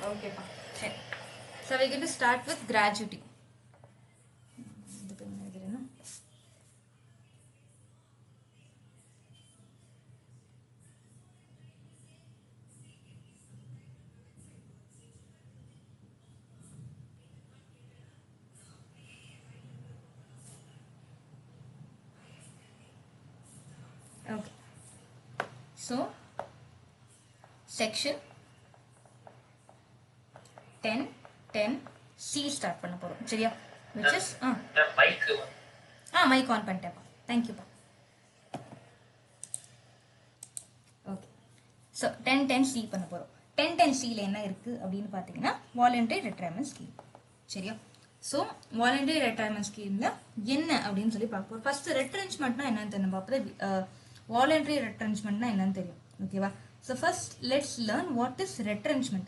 Okay, fine. So we're going to start with gratuity. Okay. So section 10 C start பண்ண போறோம் சரியா which is mic on பண்ணிட்டேன் thank you pa okay so 10C பண்ண போறோம் 10C ல என்ன இருக்கு அப்படினு பாத்தீங்கன்னா voluntary retirement scheme சரியா so voluntary retirement scheme ல என்ன அப்படினு சொல்லி பார்க்க போறோம் first retrenchmentனா என்னன்னு தெரியும் பாப்போம் voluntary retrenchmentனா என்னன்னு தெரியும் ஓகேவா so first let's learn what is retrenchment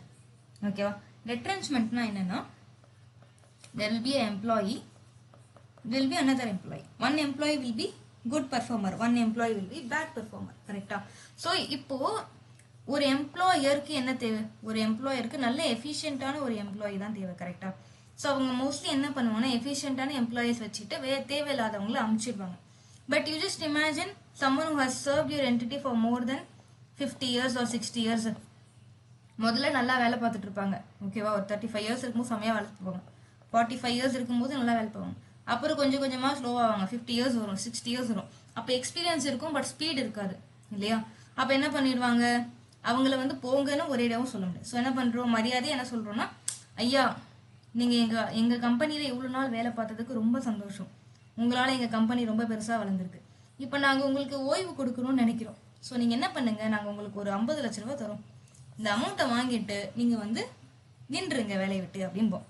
ஓகேவா retrenchmentனா என்னன்னா there will be an employee, there will be another employee. One employee will be good performer, one employee will be bad performer. Correct? So, இப்போ ஒரு எம்ப்ளாயருக்கு என்ன தேவை ஒரு எம்ப்ளாயருக்கு நல்ல எஃபிஷியன்ட்டான ஒரு employee தான் தேவை கரெக்டா ஸோ அவங்க மோஸ்ட்லி என்ன பண்ணுவாங்கன்னா எஃபிஷியன்ட்டான எம்ப்ளாயிஸ் வச்சுட்டு தேவையில்லாதவங்களை அமுச்சிடுவாங்க but you just imagine someone who has served your entity for more than 50 years or 60 years முதல்ல நல்லா வேலை பார்த்துட்டு இருப்பாங்க ஓகேவா ஒரு 35 இயர்ஸ் இருக்கும்போது செமையாக வேலை பார்ப்பாங்க 45 இயர்ஸ் இருக்கும்போது நல்லா வேலை பார்ப்பாங்க அப்புறம் கொஞ்சம் கொஞ்சமாக ஸ்லோ ஆவாங்க 50 இயர்ஸ் வரும் 60 இயர்ஸ் வரும் அப்போ எக்ஸ்பீரியன்ஸ் இருக்கும் பட் ஸ்பீட் இருக்காது இல்லையா அப்போ என்ன பண்ணிடுவாங்க அவங்கள வந்து போங்கன்னு ஒரேடாவும் சொல்ல முடியாது ஸோ என்ன பண்ணுறோம் மரியாதையை என்ன சொல்கிறோம்னா ஐயா நீங்கள் எங்கள் கம்பெனியில் இவ்வளோ நாள் வேலை பார்த்ததுக்கு ரொம்ப சந்தோஷம் உங்களால் எங்கள் கம்பெனி ரொம்ப பெருசாக வளர்ந்துருக்கு இப்போ நாங்கள் உங்களுக்கு ஓய்வு கொடுக்கணும்னு நினைக்கிறோம் ஸோ நீங்கள் என்ன பண்ணுங்கள் நாங்கள் உங்களுக்கு ஒரு 50 லட்ச ரூபா தரோம் இந்த அமௌண்ட்டை வாங்கிட்டு நீங்கள் வந்து நின்றுங்க வேலையை விட்டு அப்படின்போம்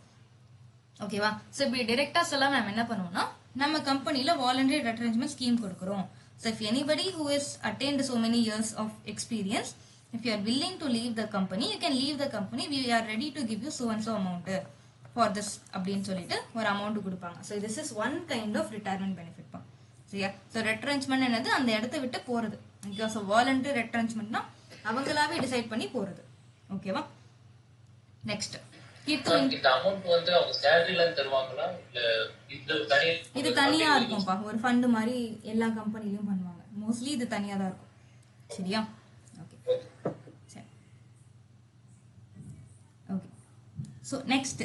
ஓகேவா ஸோ இப்படி டிரெக்டாக சொல்லாம நம்ம என்ன பண்ணுவோம்னா நம்ம கம்பெனியில் வாலண்டரி ரெட்ரென்ச்மெண்ட் ஸ்கீம் கொடுக்குறோம் so if anybody who is attend so many years of experience if you are willing to leave the company you can leave the company we are ready to give you so and so amount for this அப்படின்னு சொல்லிட்டு ஒரு amount கொடுப்பாங்க so this is one kind of retirement benefit பா சரியா so ரெட்ரென்ச்மெண்ட் என்னது அந்த இடத்த விட்டு போறது ஓகே ஸோ வாலண்டரி ரெட்ரென்ச்மெண்ட்னா அவங்களாவே டிசைட் பண்ணி போறது ஓகேவா நெக்ஸ்ட் இது தனியா இருக்கும்பா ஒரு ஃபண்ட் மாதிரி எல்லா கம்பெனிலயும் பண்ணுவாங்க மோஸ்ட்லி இது தனியா தான் இருக்கும் சரியா ஓகே சரி ஓகே ஸோ நெக்ஸ்ட்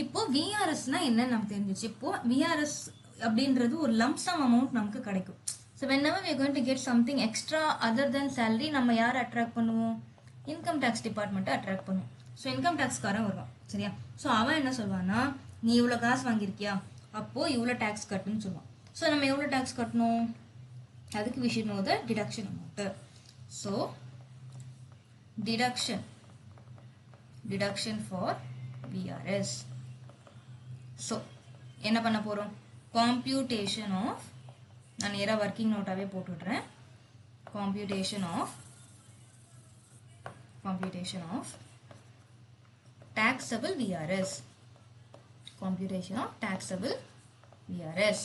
இப்போ விஆர்எஸ்னா என்னன்னு நமக்கு தெரிஞ்சிச்சு இப்போ விஆர்எஸ் அப்படின்றது ஒரு லம்சம் அமௌண்ட் நமக்கு கிடைக்கும் so whenever we are going to get something extra other than salary நம்ம யாரை அட்ராக்ட் பண்ணுவோம் இன்கம் டேக்ஸ் டிபார்ட்மெண்ட்டை அட்ராக்ட் பண்ணுவோம் ஸோ இன்கம் டேக்ஸ்காரன் வருவான் சரியா ஸோ அவன் என்ன சொல்வான்னா நீ இவ்வளோ காசு வாங்கியிருக்கியா அப்போ இவ்வளோ டேக்ஸ் கட்டுன்னு சொல்லுவான் ஸோ நம்ம எவ்வளோ டேக்ஸ் கட்டணும் அதுக்கு we should know the deduction amount so deduction for VRS so என்ன பண்ண போகிறோம் computation of நான் நேராக ஒர்க்கிங் நோட்டாவே போட்டுடுறேன் computation of taxable VRS computation of taxable VRS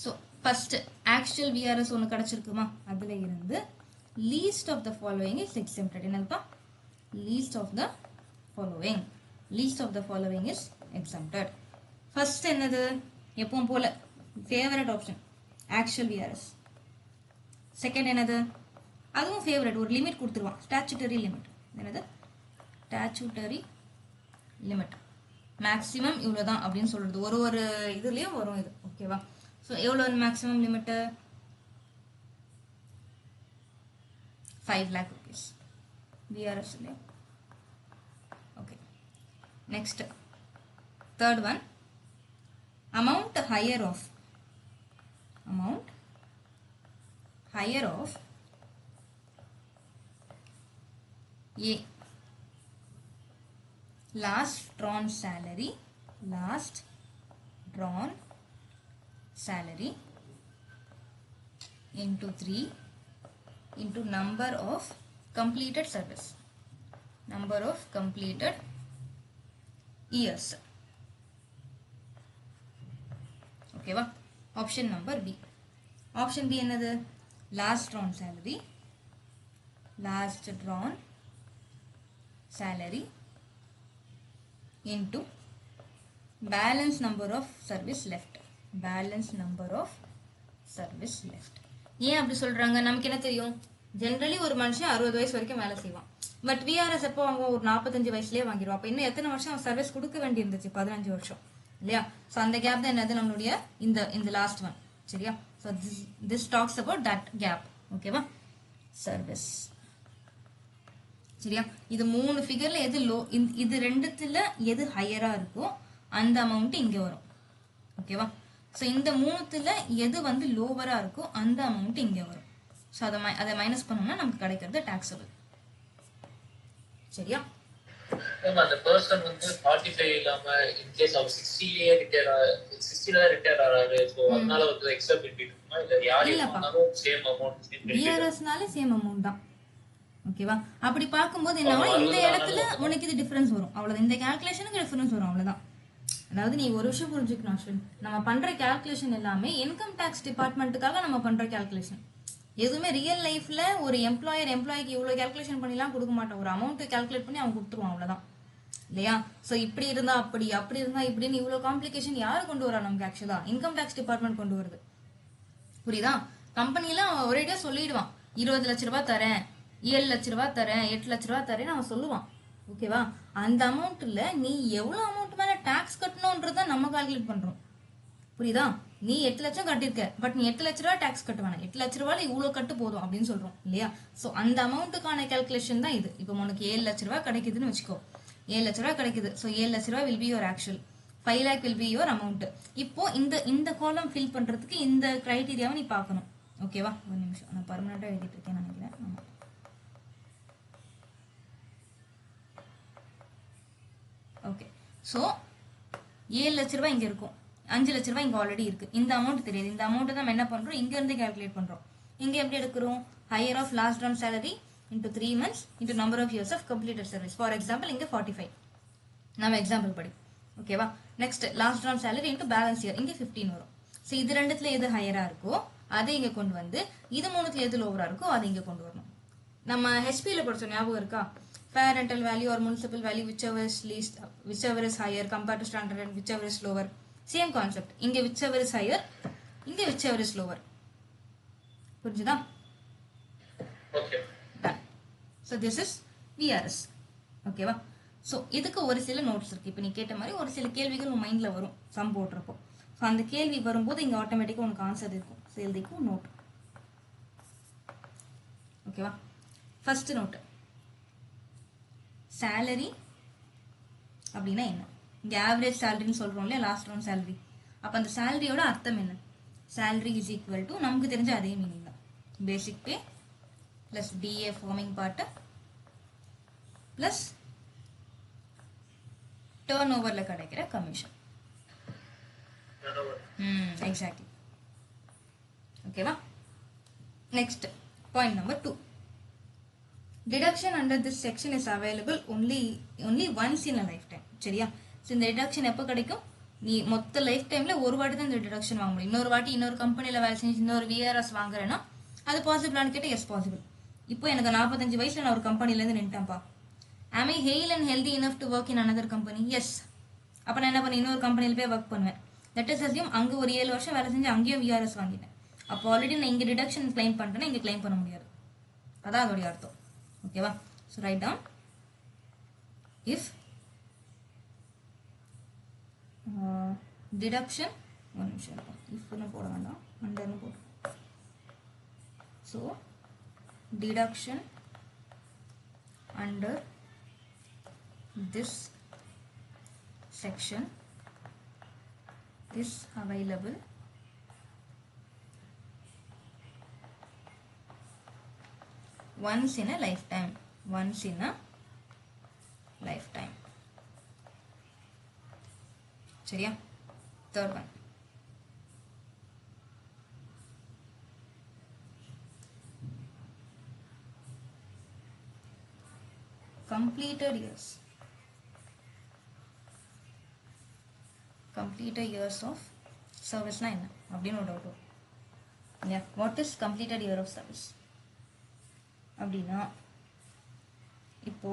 so first actual VRS ஒன்று கிடைச்சிருக்குமா அதில் இருந்து least of the following is exempted என்னதுப்பா least of the following is exempted first என்னது எப்பவும் போல favorite option actual VRS second என்னது அதுவும் ஃபேவரட் ஒரு லிமிட் கொடுத்துருவான் ஸ்டாச்சுட்டரி லிமிட் என்னது ஸ்டாச்சுட்டரி லிமிட் மேக்ஸிமம் இவ்வளோதான் அப்படின்னு சொல்றது ஒரு இதுலேயும் வரும் இது ஓகேவா ஸோ எவ்வளோ மேக்ஸிமம் லிமிட்டு 5 lakh rupees விஆர்எஸ்ல okay next third one amount higher of A last drawn salary into 3 into number of completed service number of completed years ஓகேவா option number B option B என்னது last drawn salary into balance number of service left. Balance number of service left. ஏன் அப்படி சொல்றாங்க? நமக்கு என்ன தெரியும்? Generally ஒரு மனுஷன் 60 வயசு வரைக்கும் வேலை செய்வான். பட் விஆர்எஸ் எப்போ வாங்குவோம்? ஒரு 45 வயசுலயே வாங்கிடுவோம். அப்ப இன்னும் எத்தனை வருஷம் அவன் சர்வீஸ் கொடுக்க வேண்டி இருந்துச்சு? 15 வருஷம் இல்லையா? ஸோ அந்த கேப் தான் என்னது? நம்மளுடைய இந்த லாஸ்ட் ஒன். சரியா? So this talks about that gap. ஓகேவா? சர்வீஸ். சரியா? இது 3 ஃபிகர்ல எது லோ, இது ரெண்டுத்துல எது ஹையரா இருக்கோ அந்த அமௌண்ட் இங்க வரும். ஓகேவா? ஸோ இந்த 3த்துல எது வந்து லோவரா இருக்கோ அந்த அமௌண்ட் இங்க வரும். ஸோ அதை மைனஸ் பண்ணோம்னா நமக்கு கிடைக்கிறது டாக்ஸபிள். சரியா? அந்த பர்சன் வந்து 45 இல்லாம இன் கேஸ் அவர் 60லயே ரிட்டையர் ரிட்டையர் ஆறாரு. சோ அதனால வந்து எக்ஸ்ட்ரா பெனிஃபிட் இருக்குமா? இல்ல யார் இருந்தாலும் சேம் அமௌண்ட் விஆர்எஸ்னால சேம் அமௌண்ட் தான். ஓகேவா? அப்படி பார்க்கும்போது என்ன, இந்த இடத்துல உனக்கு இது டிஃபரன்ஸ் வரும். அவ்வளவுதான். இந்த கால்குலேஷனுக்கு டிஃபரன்ஸ் வரும். அவ்வளவுதான். அதாவது நீ ஒரு விஷயம் புரிஞ்சுக்கணும் அஸ்வின், நம்ம பண்ற கால்குலேஷன் எல்லாமே இன்கம் டாக்ஸ் டிபார்ட்மெண்ட்டுக்காக நம்ம பண்ற கால்குலேஷன். எதுவுமே ரியல் லைஃப்ல ஒரு எம்ப்ளாய்க்கு இவ்வளவு கால்குலேஷன் பண்ணிலாம் கொடுக்க மாட்டோம். ஒரு அமௌண்ட் கால்குலேட் பண்ணி அவன் கொடுத்துருவான். அவ்வளவுதான் இல்லையா? சோ இப்படி இருந்தா அப்படி, அப்படி இருந்தா இப்படின்னு இவ்வளவு காம்ப்ளிகேஷன் யாரு கொண்டு வரா? நமக்கு ஆக்சுவலா இன்கம் டாக்ஸ் டிபார்ட்மெண்ட் கொண்டு வருது. புரியுதா? கம்பெனில அவன் ஒரேடியா சொல்லிடுவான், 20 லட்ச ரூபாய் தரேன், 7 லட்ச ரூபாய் தரேன், 8 லட்ச ரூபாய் தரேன்னு அவன் சொல்லுவான். ஓகேவா? அந்த அமௌண்ட்ல நீ எவ்வளவு அமௌண்ட் மேல டாக்ஸ் கட்டணும்ன்றத நம்ம கால்குலேட் பண்றோம். புரியுதா? நீ 8 லட்சம் கட்டிருக்க, பட் நீ 8 லட்ச ரூபாய் டாக்ஸ் கட்ட வேணாம், 8 லட்ச ரூபாய் இவ்வளவு கட்டு போதும் அப்படின்னு சொல்றோம் இல்லையா? சோ அந்த அமௌண்ட்டுக்கான கால்குலேஷன் தான் இது. இப்போ உனக்கு 7 லட்ச ரூபாய் கிடைக்குதுன்னு வச்சுக்கோ. 7 லட்ச ரூபாய் கிடைக்குது. சோ 7 லட்ச ரூபாய் will be your actual, 5 lakh will be your amount. இப்போ இந்த காலம் ஃபில் பண்றதுக்கு இந்த கிரைட்டீரியாவை நீ பார்க்கணும். ஓகேவா? ஒரு நிமிஷம், நான் பர்மனண்டா எழுதிட்டு இருக்கேன் நினைக்கிறேன். ஆமா. ஓகே. ஸோ 7 லட்ச ரூபாய் இங்க இருக்கும், 5 லட்ச ரூபாய் இங்க ஆல்ரெடி இருக்கு. இந்த அமௌண்ட் தெரியாது. இந்த அமௌண்ட் தான் நம்ம என்ன பண்றோம்? இங்க இருந்து கால்குலேட் பண்றோம். இங்க எப்படி எடுக்கிறோம்? Higher of last run salary into 3 months into number of years of completed service. For example இங்க 45 நம்ம எக்ஸாம்பிள் படி. ஓகேவா? Next last run salary into balance year, இங்க 15 வரும். ஸோ இது ரெண்டுத்துல எது ஹையரா இருக்கோ அதை இங்க கொண்டு வந்து, இது 3த்துல எது லோவரா இருக்கோ அதை இங்க கொண்டு வரணும். நம்ம ஹெச்பியில் படிச்சோம், ஞாபகம் இருக்கா? fair rental value or municipal value, whichever is least, whichever is higher compared to standard and whichever is lower. Same concept. இங்க whichever is higher, இங்க whichever is lower. புரிஞ்சுதா? Okay. Done. So this is VRS. ஓகேவா? So இதுக்கு ஒரு சில notes இருக்கு. இப்போ நீ கேட்ட மாதிரி ஒரு சில கேள்விகள் உன் மைண்ட்ல வரும் சம் போடுறப்போ. ஸோ அந்த கேள்வி வரும்போது இங்க ஆட்டோமேட்டிக்கா உனக்கு ஆன்சர் இருக்கும். ஸோ எழுதிக்கும் நோட். ஓகேவா? ஃபர்ஸ்ட் நோட், சேலரி அப்படின்னா என்ன? இங்க ஆவரேஜ் சேலரின்னு சொல்றோம் இல்லையா, லாஸ்ட் ரன் சேலரி. அப்ப அந்த சேலரியோட அர்த்தம் என்ன? சேலரி இஸ் ஈக்குவல் டு நமக்கு தெரிஞ்ச அதே மீனிங் தான், basic pay plus DA forming part plus turn ஓவர்ல கிடைக்கிற கமிஷன். எக்ஸாக்ட்லி. ஓகேவா? Next point number 2. Deduction under this section is available only once in a lifetime. சரியா? ஸோ இந்த டிடக்ஷன் எப்போ கிடைக்கும்? நீ மொத்த லைஃப் டைம்ல ஒரு வாட்டி தான் இந்த டிடக்ஷன் வாங்க முடியும். இன்னொரு வாட்டி இன்னொரு கம்பெனில வேலை செஞ்சு இன்னொரு விஆர்எஸ் வாங்குறேன்னா அது பாசிபிளான்னு கேட்டால் எஸ் பாசிபிள். இப்போ எனக்கு 45 வயசுல நான் ஒரு கம்பெனிலேருந்து நின்ட்டேன்ப்பா. am I hale and healthy enough to work in another company? Yes. அப்போ நான் என்ன பண்ணேன்? இன்னொரு கம்பெனியில் போய் ஒர்க் பண்ணுவேன். தட் இஸ் அஸ்யூம் அங்கே ஒரு 7 வருஷம் வேலை செஞ்சு அங்கேயும் விஆர்எஸ் வாங்கிட்டேன். அப்போ ஆல்ரெடி நான் இங்கே டிடக்ஷன் கிளைம் பண்ணிட்டேன்னா இங்கே கிளைம் பண்ண முடியாது. அதான் அதோடைய அர்த்தம். ஓகேவா? So write down, if deduction, ஒரு நிமிஷம் இருக்கும், இஃப்னு போட வேண்டாம், அண்டர்னு போடு. So deduction under this section is available once in a lifetime. Once in a lifetime. சரியா? Third one. Completed years. Completed years of service na enna அப்படினு ஒரு டவுட் வரும். Yeah, what is completed year of service? அப்படின்னா இப்போ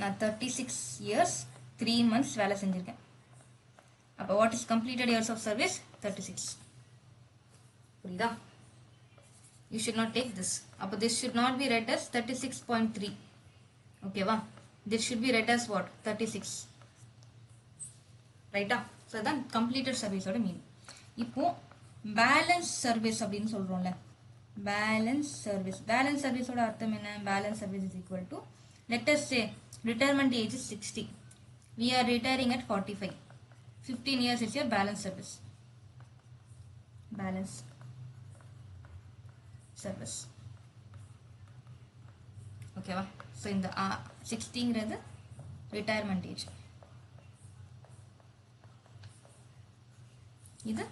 நான் 36 years 3 months வேலை செஞ்சிருக்கேன். அப்போ what is completed years of service? 36. புரியுதா? You should not take this. அப்போ this should not be read as 36.3. ஓகேவா? This should be read as what? 36. ரைட்டா? ஸோ அதான் கம்ப்ளீட்டட் சர்வீஸோட மீனிங். இப்போ பேலன்ஸ் சர்வீஸ் அப்படின்னு சொல்கிறோம்ல, பேலன்ஸ் சர்வீஸோட அர்த்தம் என்ன? Balance service is equal to, let us say retirement age is 60. We are retiring at 45. 15 years is your balance service. Balance service. Okay va? So in the 60 ங்கிறது retirement age. இது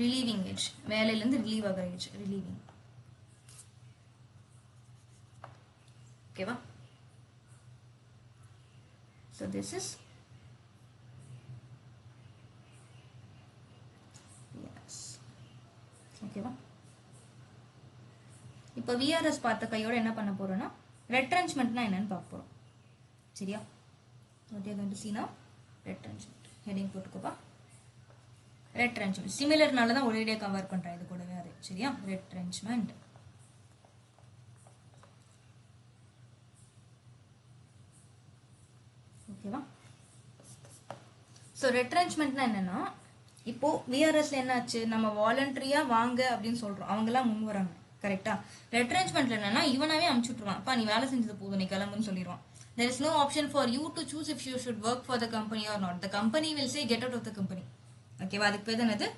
relieving age. வேலையிலிருந்து relieve ஆகிற age, relieving. Okay va? So this is yes. Okay va? இப்போ VRS பார்த்த கையோட என்ன பண்ண போறோம்னா retrenchmentனா என்னன்னு பார்க்க போறோம். சரியா? what you are going to see now? retrenchment. heading போட்டுக்கோப்பா. retrenchment சிமிலர்னால தான் ஒரேடியா கவர் பண்றேன் இது கூடவே அது. சரியா? retrenchment. ஓகேவா? ஸோ ரெட்ரென்ச்மெண்ட்னா என்னன்னா, இப்போ விஆர்எஸ்ல என்ன ஆச்சு, நம்ம வாலண்டரியா வாங்க அப்படின்னு சொல்றோம், அவங்கெல்லாம் முன் வராங்க. கரெக்டா? ரெட்ரென்ச்மெண்ட்ல என்னன்னா இவனாவே அனுப்பிச்சுட்ருவான், அப்பா நீ வேலை செஞ்சது போதும் நீ கிளம்புன்னு சொல்லிடுவான். There is no option for you to choose if you should work for the company or not. The company will say get out of the company. ஓகேவா? அதுக்கு பேர் என்னது?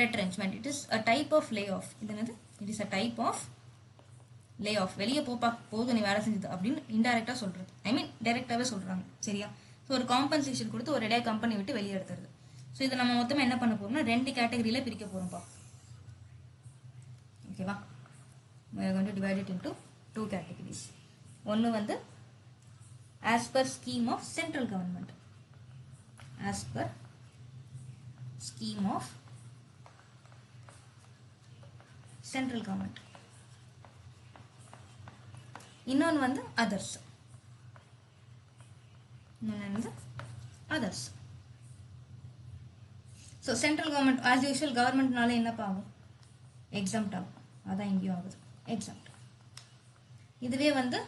retrenchment. It is a type of layoff. இது என்னது? It is a type of layoff. வெளியே போப்பா போதும் நீ வேலை செஞ்சது அப்படின்னு இன்டைரக்டா சொல்றது. ஐ மீன் டைரக்டாவே சொல்றாங்க. சரியா? ஸோ ஒரு காம்பன்சேஷன் கொடுத்து ஒரு இடையே கம்பெனி விட்டு வெளியே எடுத்துருது. ஸோ இதை நம்ம மொத்தமாக என்ன பண்ண போறோம்னா 2 கேட்டகரியில பிரிக்க போறோம்ப்பா. ஓகேவா? we are going to divide it into 2 categories. ஒன்று வந்து as per scheme of central government. as per scheme of central government. இன்னொன்று வந்து others. Others. So central government as usual கவர்மெண்ட்னால என்னப்பா ஆகும்? எக்ஸாம்ட் ஆகும். அதான் இங்கேயும் ஆகுது, எக்ஸாம்ட். இதுவே வந்து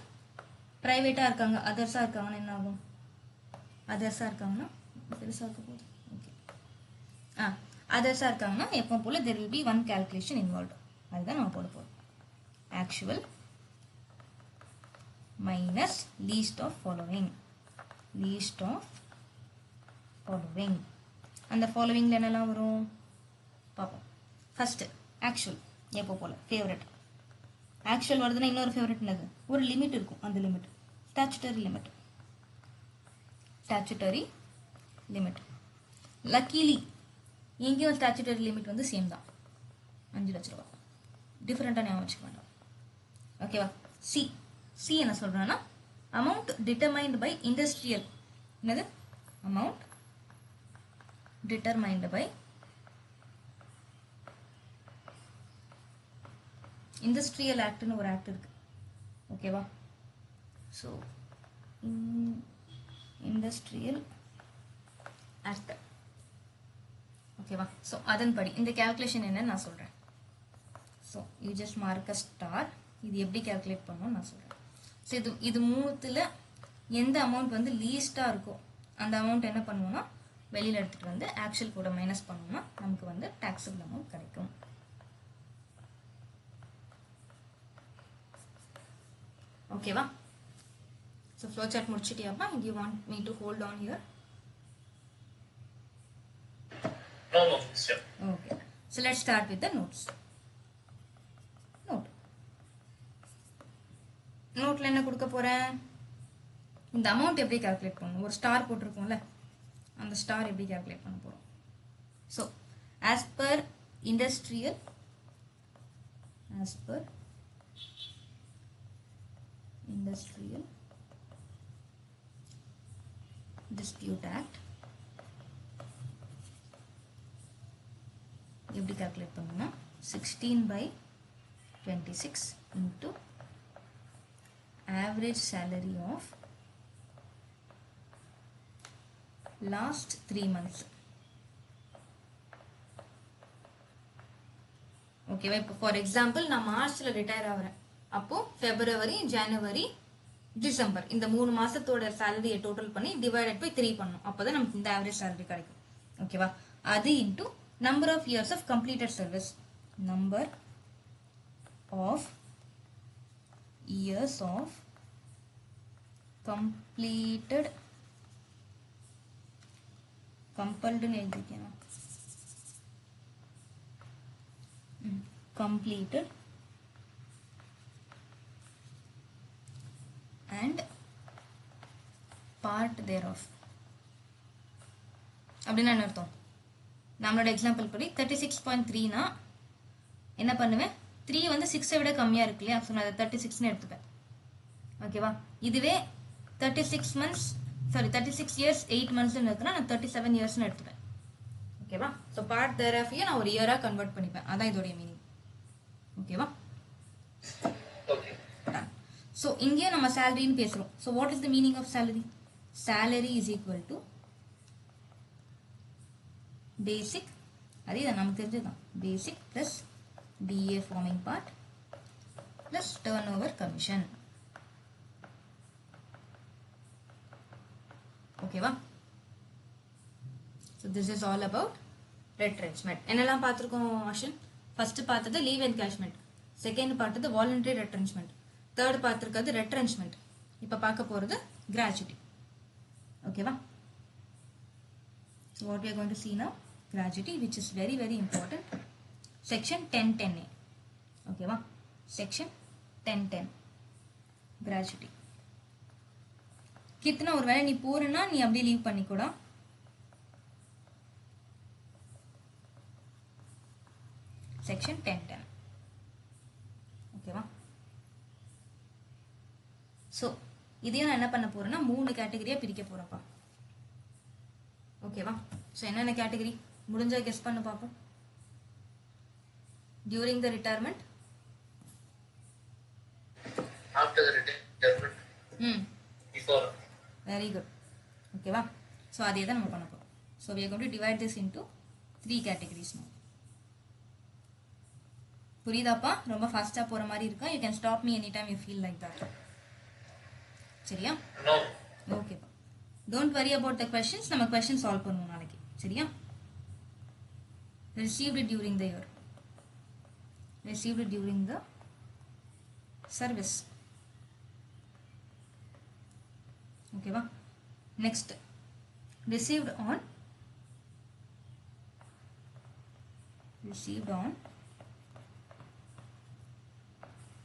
ப்ரைவேட்டாக இருக்காங்க, அதர்ஸாக இருக்காங்கன்னா என்ன ஆகும்? அதர்ஸாக இருக்காங்கன்னா பெருசாக இருக்க போகுது. ஓகே. அதர்ஸாக இருக்காங்கன்னா எப்போ போல there will be one calculation involve. அதுதான் நம்ம போட போகிறோம். Actual minus least of following. least of following. அந்த ஃபாலோவிங்ல என்னெல்லாம் வரும் பார்ப்போம். ஃபர்ஸ்ட் ஆக்சுவல் எப்போ போல ஃபேவரட். ஆக்சுவல் வருதுன்னா இன்னொரு ஃபேவரட் என்னது? ஒரு லிமிட் இருக்கும். அந்த limit statutory limit. Statutory limit. Luckily எங்கேயும் ஸ்டாச்சுட்டரி லிமிட் வந்து சேம் தான், 5 லட்ச ரூபா. டிஃப்ரெண்டாக ஞாபகம் வச்சுக்க வேண்டாம். ஓகேவா? சி என்ன சொல்றேன்னா அமௌண்ட் டிட்டர்மைன்டு பை இண்டஸ்ட்ரியல். என்னது? அமௌண்ட் டிட்டர்மைன்டு பை இண்டஸ்ட்ரியல் ஆக்ட்னு ஒரு ஆக்ட் இருக்கு. ஓகேவா? So industrial act. ஓகேவா? ஸோ அதன்படி இந்த கேல்குலேஷன் என்னன்னு நான் சொல்றேன். So you just mark a star. இது எப்படி கேல்குலேட் பண்ணணும்னு நான் சொல்றேன். ஸோ இது மூணுத்துல எந்த அமௌண்ட் வந்து லீஸ்டா இருக்கோ அந்த அமௌண்ட் என்ன பண்ணுவோம்னா வெளியில எடுத்துட்டு வந்து ஆக்சுவல் கூட மைனஸ் பண்ணோம்னா நமக்கு வந்து டாக்ஸபிள் அமௌண்ட் கிடைக்கும். ஓகேவா? ஸோ ஃப்ளோ சார்ட் முடிச்சிட்டியாப்பா? You want me to hold on here? Okay. So let's start with the notes. நோட்ல என்ன கொடுக்க போறேன்? இந்த அமௌண்ட் எப்படி கால்குலேட் பண்ணணும்? ஒரு ஸ்டார் போட்டிருக்கோம்ல, அந்த ஸ்டார் எப்படி கால்குலேட் பண்ண போறோம்? So as per industrial dispute act எப்படி கால்குலேட் பண்ணணும்னா 16/26 into average salary of last 3 months. ஓகேவா? இப்போ ஃபார் எக்ஸாம்பிள் நான் மார்ச்ல ரிட்டையர் ஆகிறேன். அப்போ February, January, December இந்த 3 மாசத்தோட சேலரியை டோட்டல் பண்ணி டிவைடட் பை 3 பண்ணணும். அப்போதான் நமக்கு இந்த ஆவரேஜ் சேலரி கிடைக்கும். ஓகேவா? அது into number of years of completed service. Number of years of completed compelled னு எழுதிக்கணும். completed and part thereof. அப்படின்னா என்ன அர்த்தம்? நம்மளோட எக்ஸாம்பிள் படி 36.3னா என்ன பண்ணுவேன்? 3 வந்து 6 விட கம்மியா இருக்கு இல்லையா? ஸோ நான் அதை 36ன்னு எடுத்துப்பேன். ஓகேவா? இதுவே 36 years 8 months இருக்குன்னா நான் 37 yearsன்னு எடுத்துப்பேன். ஓகேவா? ஸோ பார்ட் தேராஃபியை நான் ஒரு இயரா கன்வெர்ட் பண்ணிப்பேன். அதான் இதோடைய மீனிங். ஓகேவா? ஸோ இங்கே நம்ம சேலரின்னு பேசுறோம். So what is the meaning of salary? Salary is equal to basic, அதே தான் நமக்கு தெரிஞ்சதுதான், basic plus DA forming part plus turnover commission. ஓகேவா? So this is all about retrenchment. என்னெல்லாம் பார்த்துருக்கோம் அஷன்? ஃபர்ஸ்ட் பார்த்தது லீவ் என்கேஷ்மெண்ட், செகண்ட் பார்த்தது வாலண்டரி ரெட்ரென்ச்மெண்ட், தேர்ட் பார்த்துருக்கிறது ரெட்ரென்ச்மெண்ட், இப்போ பார்க்க போகிறது கிராஜுவிட்டி. ஓகேவா? So what we are going to see now, gratuity, which is very very important. Section 1010A. ஓகேவா? Section 1010 gratuity. கித்தனா ஒரு வேளை நீ போறேன்னா நீ அப்படியே லீவ் பண்ணிக்கூடா. Section 1010. ஓகேவா? ஸோ இதையும் நான் என்ன பண்ண போறேன்னா 3 கேட்டகரியா பிரிக்க போறேன்ப்பா. ஓகேவா? ஸோ என்னென்ன கேட்டகரி முடிஞ்சா கெஸ் பண்ண பார்ப்போம். During the retirement, after the retirement, before. Very good. ஓகேவா? ஸோ அதே தான் நம்ம பண்ண போறோம். So we are going to divide this into 3 categories now. புரியுதாப்பா? ரொம்ப ஃபாஸ்டா போற மாதிரி இருக்கா? You can stop me anytime you feel like that. சரியா? No. ஓகேப்பா. Don't worry about the questions. நம்ம questions solve பண்ணுவோம் நாளைக்கு. சரியா? Received during the year. Received during the service. ஓகேவா? Next, received on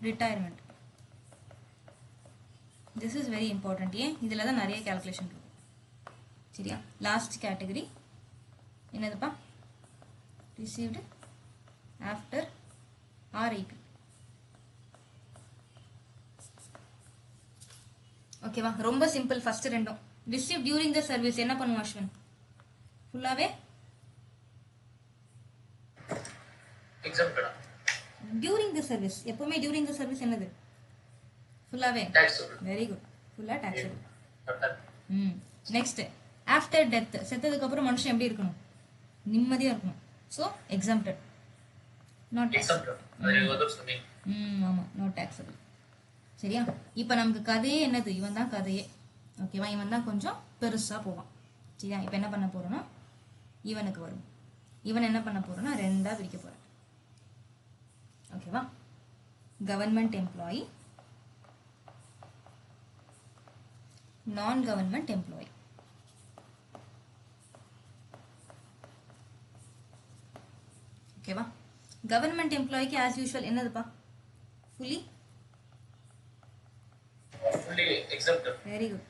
retirement. This is very important. ஏன் இதில் தான் நிறைய calculation இருக்கும். சரியா? லாஸ்ட் கேட்டகரி என்னதுப்பா? received after RIP. ஓகேவா? ரொம்ப சிம்பிள். ஃபர்ஸ்ட் ரெண்டும் ரிசீவ் டியூரிங் த சர்வீஸ் என்ன பண்ணுவோம் அஸ்வின்? ஃபுல்லாவே எக்ஸாம்பிள் டியூரிங் த சர்வீஸ். எப்பவுமே டியூரிங் த சர்வீஸ் என்னது? ஃபுல்லாவே வெரி குட். ஃபுல்லா டாக்ஸபிள். Next after death. செத்ததுக்கு அப்புறம் மனுஷன் எப்படி இருக்கணும்? நிம்மதியா இருக்கணும். So exempted, not example. ஆமா, நாட் டாக்ஸபிள். சரியா? இப்போ நமக்கு கதையே என்னது? இவன் தான் கதையே. ஓகேவா? இவன் தான் கொஞ்சம் பெருசா போவான். சரியா? இப்போ என்ன பண்ண போறோம்னா இவனுக்கு வரும். இவன் என்ன பண்ண போறோம்னா ரெண்டா பிரிக்க போறேன். ஓகேவா? Government employee, non government employee. ஓகேவா? கவர்மெண்ட் எம்ப்ளாய்க்கு ஆஸ் யூஷுவல் என்னதுப்பா? Fully example. Very good.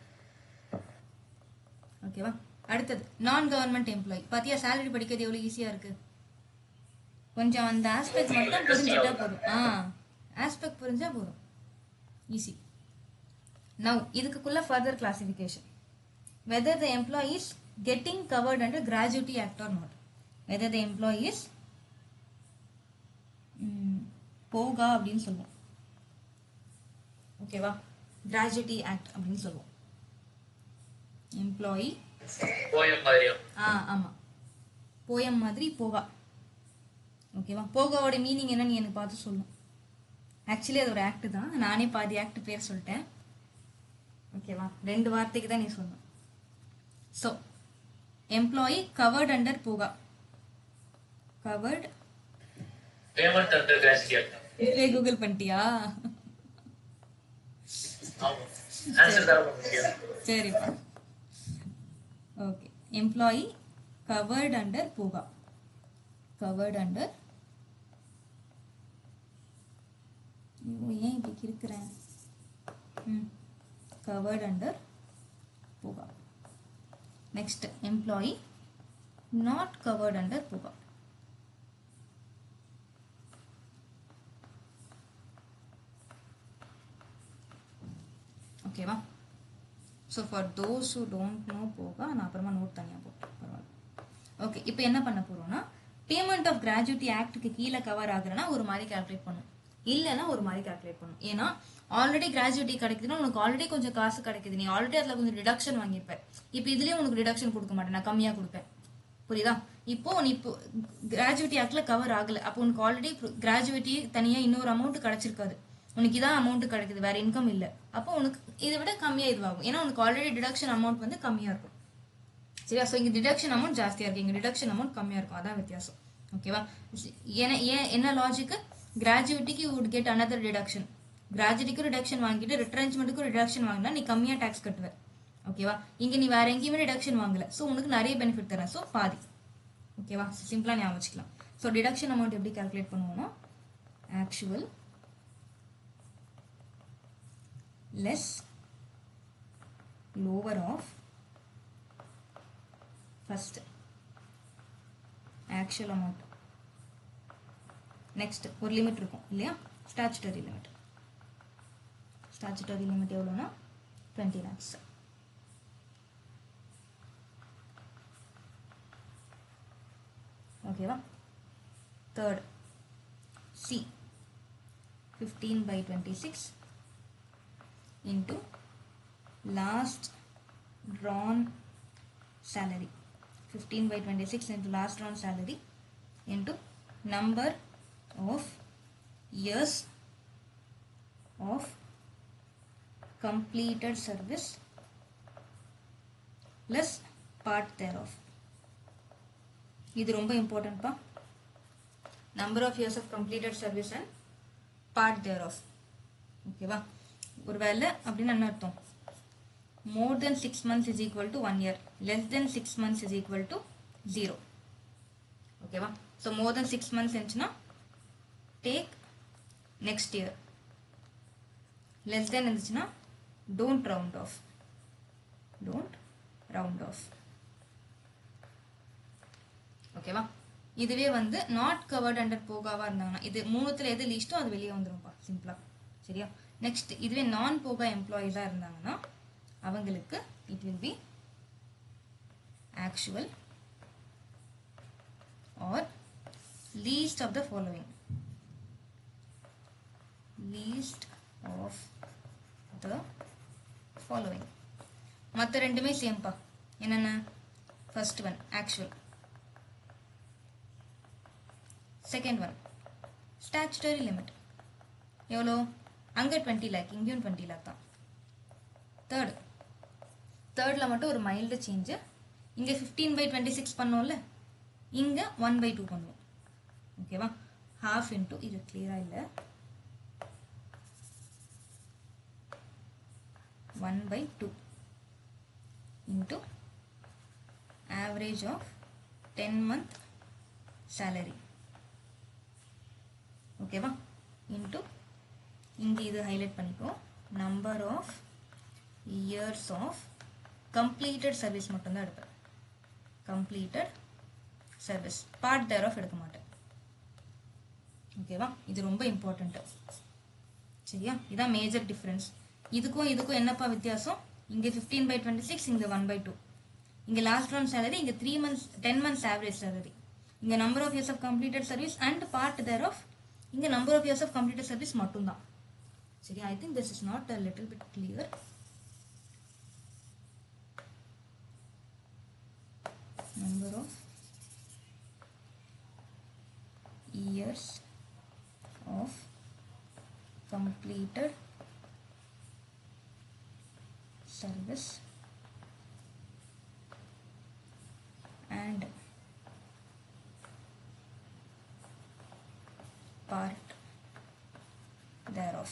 ஓகேவா? அடுத்தது நான் கவர்மெண்ட் எம்ப்ளாயி. பாத்தியா சேலரி படிக்கிறது எவ்வளவு ஈஸியா இருக்கு? கொஞ்சம் அந்த ஆஸ்பெக்ட் மட்டும் புரிஞ்சுட்டா போதும். ஆஸ்பெக்ட் புரிஞ்சா போதும், ஈஸி. நவ் இதுக்குள்ள further classification. whether the employee is getting covered under gratuity act or not. whether the employee is போகா அப்படின்னு சொல்லுவோம். ஓகேவா? கிராஜுவிட்டி ஆக்ட் அப்படின்னு சொல்லுவோம். எம்ப்ளாயி போயம் மாதிரியா? ஆமா, போயம் மாதிரி போகா. ஓகேவா? போகாவோட மீனிங் என்னன்னு எனக்கு பார்த்து சொல்லணும். ஆக்சுவலி அது ஒரு ஆக்ட் தான், நானே பாதி ஆக்ட் பேர் சொல்லிட்டேன். ஓகேவா? 2 வார்த்தைக்கு தான் நீ சொல்லணும். So employee covered under POGA. Covered payment under gratuity act. Google பண்ணிட்டியா? ஆமா, ஆன்சர் தர முடியாது. சரிப்பா. Okay, employee covered under POGA. Covered under, ஏன் இப்படி இருக்கிறேன்? Covered under POGA. Next employee not covered under POGA. ஓகேவா? So for those who don't know POGA, நான் அப்புறமா நோட் தனியாக போட்டேன், பரவாயில்ல. ஓகே, இப்போ என்ன பண்ண போறோம்னா, பேமெண்ட் ஆஃப் கிராஜுவிட்டி ஆக்டுக்கு கீழே கவர் ஆகுறனா ஒரு மாதிரி கால்குலேட் பண்ணும், இல்லைன்னா ஒரு மாதிரி கால்குலேட் பண்ணும். ஏன்னா ஆல்ரெடி கிராஜுவிட்டி கிடைக்குதுன்னா உனக்கு ஆல்ரெடி கொஞ்சம் காசு கிடைக்குது, நீ ஆல்ரெடி அதில் கொஞ்சம் டிடக்ஷன் வாங்கியிருப்பேன். இப்போ இதுலேயும் உனக்கு டிடக்ஷன் கொடுக்க மாட்டேன், நான் கம்மியாக கொடுப்பேன். புரியுதா? இப்போ நீ இப்போ கிராஜுவிட்டி ஆக்டில் கவர் ஆகலை, அப்போ உனக்கு ஆல்ரெடி கிராஜுவிட்டி தனியாக இன்னொரு அமௌண்ட் கிடைச்சிருக்காது, உனக்கு இதான் அமௌண்ட் கிடைக்குது, வேற இன்கம் இல்லை. அப்போ உனக்கு இதை விட கம்மியாக இதுவாகும், ஏன்னா உனக்கு ஆல்ரெடி டிடக்ஷன் அமௌண்ட் வந்து கம்மியாக இருக்கும். சரியா? ஸோ இங்கே டிடக்ஷன் அமௌண்ட் ஜாஸ்தியாக இருக்கு, இங்கே டிடக்ஷன் அமௌண்ட் கம்மியாக இருக்கும், அதான் வித்தியாசம். ஓகேவா? என்ன லாஜிக்கு? கிராஜுவிட்டிக்கு you would get another deduction, கிராஜுவிட்டிக்கும் ரிடக்ஷன் வாங்கிட்டு ரிட்ரென்ச்மெண்ட்டுக்கும் ரிடக்ஷன் வாங்கினா நீ கம்மியாக டேக்ஸ் கட்டுவேன். ஓகேவா? இங்கே நீ வேற எங்கேயுமே டிடக்ஷன் வாங்கல, ஸோ உனக்கு நிறைய பெனிஃபிட் தரேன், ஸோ பாதி. ஓகேவா? சிம்பிளாக ஞாபகம் வச்சுக்கலாம். ஸோ டிடக்ஷன் அமௌண்ட் எப்படி கால்குலேட் பண்ணுவோம்னா, actual less lower of first actual amount. next ஒரு லிமிட் இருக்கும் இல்லையா, ஸ்டாச்சுட்டரி லிமிட். ஸ்டாச்சுட்டரி லிமிட் எவ்வளோனா 20 lakhs. ஓகேவா? Third C 15/26 into last drawn salary. 15/26 into last drawn salary into number of years of completed service plus part thereof. இது ரொம்ப important பா. number of years of completed service and part thereof. ஓகேவா? ஒருவேளை அப்படின்னு என்ன அர்த்தம்? more than 6 months is equal to 1 year, less than 6 months is equal to 0. ஓகேவா? So more than 6 months இருந்துச்சுன்னா take next year, less than இருந்துச்சுன்னா don't round off. ஓகேவா? இதுவே வந்து நாட் கவர்ட் அண்டர் போகாவா இருந்தாங்கன்னா, இது மூணுத்துல எது லீஸ்ட்டோ அது வெளியே வந்துரும்ப்பா, சிம்பிளா. சரியா? நெக்ஸ்ட் இதுவே நான் போகா எம்ப்ளாயிஸா இருந்தாங்கன்னா அவங்களுக்கு it will be actual or least of the following. Least of the following. மற்ற ரெண்டுமே சேம்பா. என்னென்ன? First one actual, second one statutory limit எவ்வளோ? அங்கே 20 lakh, இங்கேயும் 20 lakh தான். தேர்டில் மட்டும் ஒரு மைல்டு சேஞ்சு, இங்கே 15/26 பண்ணோம்ல, இங்கே 1/2 பண்ணுவோம். ஓகேவா? half into, இது கிளியராக இல்லை, 1/2 into average of 10-month salary. ஓகேவா? into இங்கே இது ஹைலைட் பண்ணிக்கோ, number of years of completed service மட்டும்தான் எடுப்பேன். Completed service, part thereof எடுக்க மாட்டேன். ஓகேவா? இது ரொம்ப இம்பார்ட்டண்ட்டு. சரியா? இதான் மேஜர் டிஃப்ரென்ஸ். இதுக்கும் என்னப்பா வித்தியாசம்? இங்கே 15/26, இங்கே 1/2. இங்கே லாஸ்ட் ரன் சேலரி, இங்கே 3 months 10 months ஆவரேஜ் சேலரி. இங்கே number of years of completed service and part thereof, இங்கே number of years of completed service மட்டும்தான். சரி, I think this is not a little bit clear. Number of years of completed service and part thereof.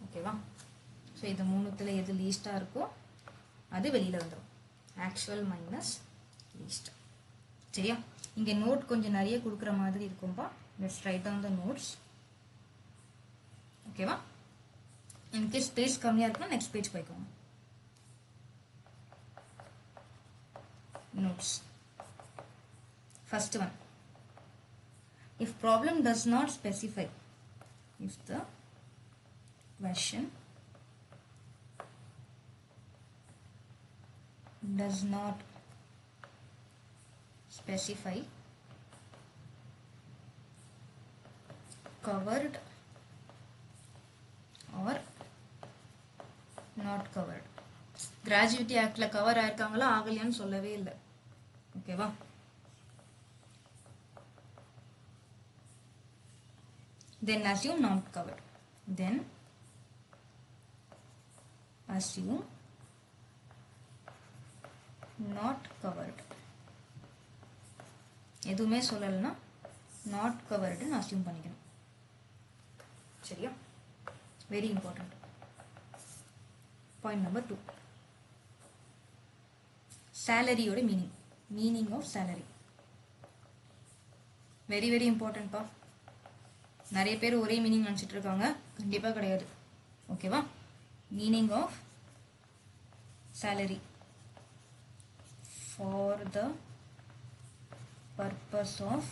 ஓகேவா? ஸோ இது மூணுத்தில் எது லீஸ்டாக இருக்கோ அது வெளியில் வந்துடும். Actual minus least. சரியா? இங்கே நோட் கொஞ்சம் நிறைய கொடுக்குற மாதிரி இருக்கும்பா. Let's write down the notes. ஓகேவா? இன்கேஸ் ஸ்பேஸ் கம்மியாக இருக்குன்னா நெக்ஸ்ட் பேஜ் போய்க்கோங்க. Notes. First one. If problem does not specify, if the question does not specify covered or not covered. Gratuity ஆக்ட்ல கவர் ஆயிருக்காங்களா ஆகலையான்னு சொல்லவே இல்லை. ஓகேவா? Then assume not covered. Then assume not covered. எதுவுமே சொல்லலைன்னா not covered ன்னு assume பண்ணிக்கணும். சரியா? Very important. Point number 2. Salary ஓட meaning. Meaning of salary. Very very important பா. நிறைய பேர் ஒரே மீனிங் நினச்சிட்டு இருக்காங்க. கண்டிப்பாக கிடையாது. ஓகேவா? Meaning of salary for the purpose of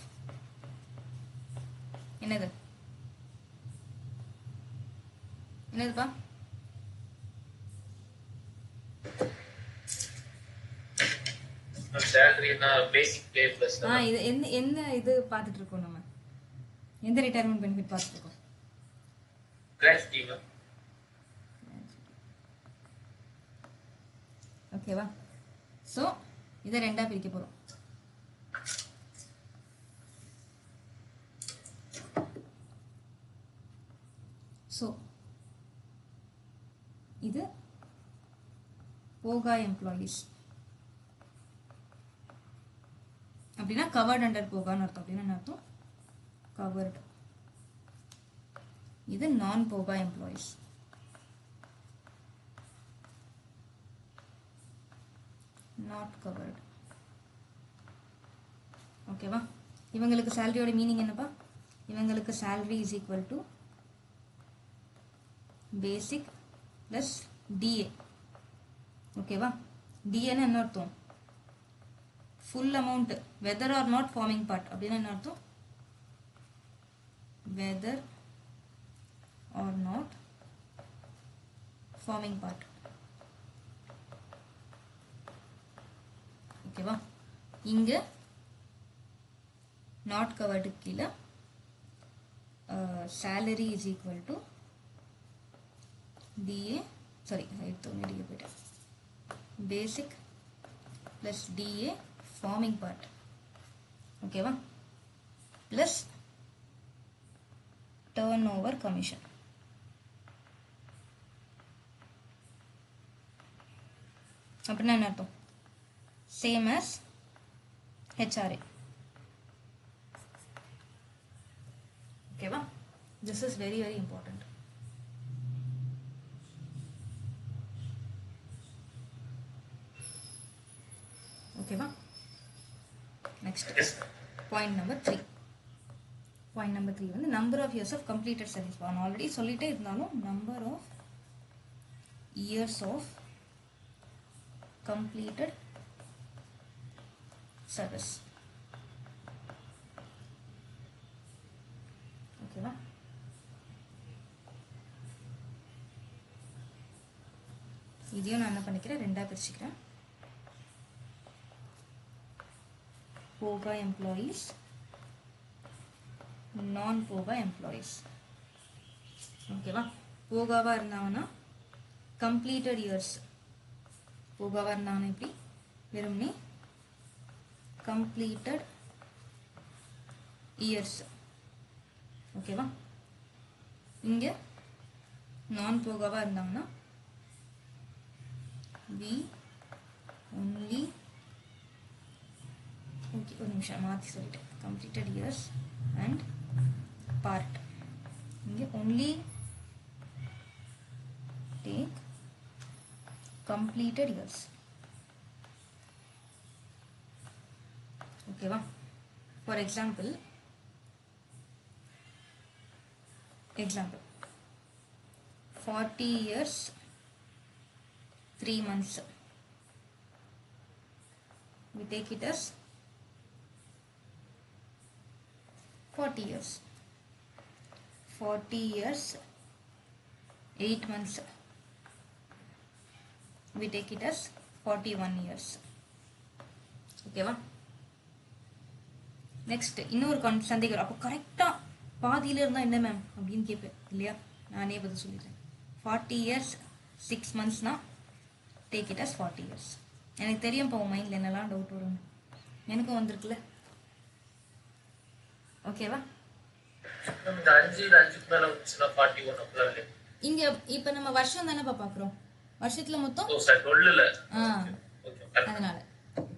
என்னது என்னதுப்பா? சேலரினா பேசிக் பே பிளஸ். இது என்ன இது பார்த்துட்டு இருக்கோம் நம்ம? எந்த ரிட்டையர்மெண்ட் பெனிஃபிட் பார்த்துட்டு இருக்கோம்? கிராஜுவிட்டி. ஓகேவா? ஸோ இதை ரெண்டா பிரிக்க போகிறோம். ஸோ இது போகா எம்ப்ளாயீஸ் அப்படின்னா கவர்ட் அண்டர் போகான்னு அர்த்தம். அப்படின்னா என்ன அர்த்தம்? கவர்டு. இது நான் போகா எம்ப்ளாயீஸ். Not covered. ஓகேவா? இவங்களுக்கு சேலரியோட மீனிங் என்னப்பா? இவங்களுக்கு salary is equal to basic plus DA. ஓகேவா? டிஏன்னு என்ன அர்த்தம்? Full amount whether or not forming part. அப்படின்னா என்ன அர்த்தம்? whether or not forming part. ஓகேவா? இங்க not covered கீழ salary is equal to DA, sorry right DA போயிட்டேன், basic plus DA forming part. ஓகேவா? plus turnover commission. அப்படின்னா என்ன அர்த்தம்? Same as HRA. ஓகேவா? this is very very important. ஓகேவா? next point number 3. Point number 3 வந்து number of years of completed service. நான் already சொல்லிட்டே இருந்தாலும் number of years of completed service. ஓகேவா? இதையும் நான் என்ன பண்ணிக்கிறேன், ரெண்டா பிரிச்சுக்கிறேன். போகா எம்ப்ளாயீஸ், non-POGA employees. ஓகேவா? போகாவா இருந்தாங்கன்னா கம்ப்ளீட்டட் இயர்ஸ். போகாவா இருந்தாங்கன்னா எப்படி வெறும்னே கம்ப்ளீட்டட் இயர்ஸ். ஓகேவா? இங்கே நான் போகாவா இருந்தாங்கன்னா வி ஒன்லி, ஓகே ஒரு நிமிஷம் மாற்றி சொல்லிட்டேன், கம்ப்ளீட்டட் இயர்ஸ் அண்ட் பார்ட். இங்கே ஒன்லி டேக் completed years. ஓகேவா? For example 40 years 3 months. We take it as 40 years. 40 years 8 months. We take it as 41 years. ஓகேவா? நெக்ஸ்ட் இன்னொரு சந்தேகம். அப்போ கரெக்டாக பாதியில் இருந்தால் என்ன மேம் அப்படின்னு கேட்பேன் இல்லையா? நானே பதில் சொல்லிடுறேன். 40 years 6 monthsனா டேக் இட் அஸ் 40 years. எனக்கு தெரியும் இப்போ உன் மைண்டில் என்னெல்லாம் டவுட் வரும், எனக்கும் வந்திருக்குல்ல. ஓகேவா? இங்க இப்போ நம்ம வருஷம் தானேப்பா பார்க்குறோம், வருஷத்துல மொத்தம் அதனால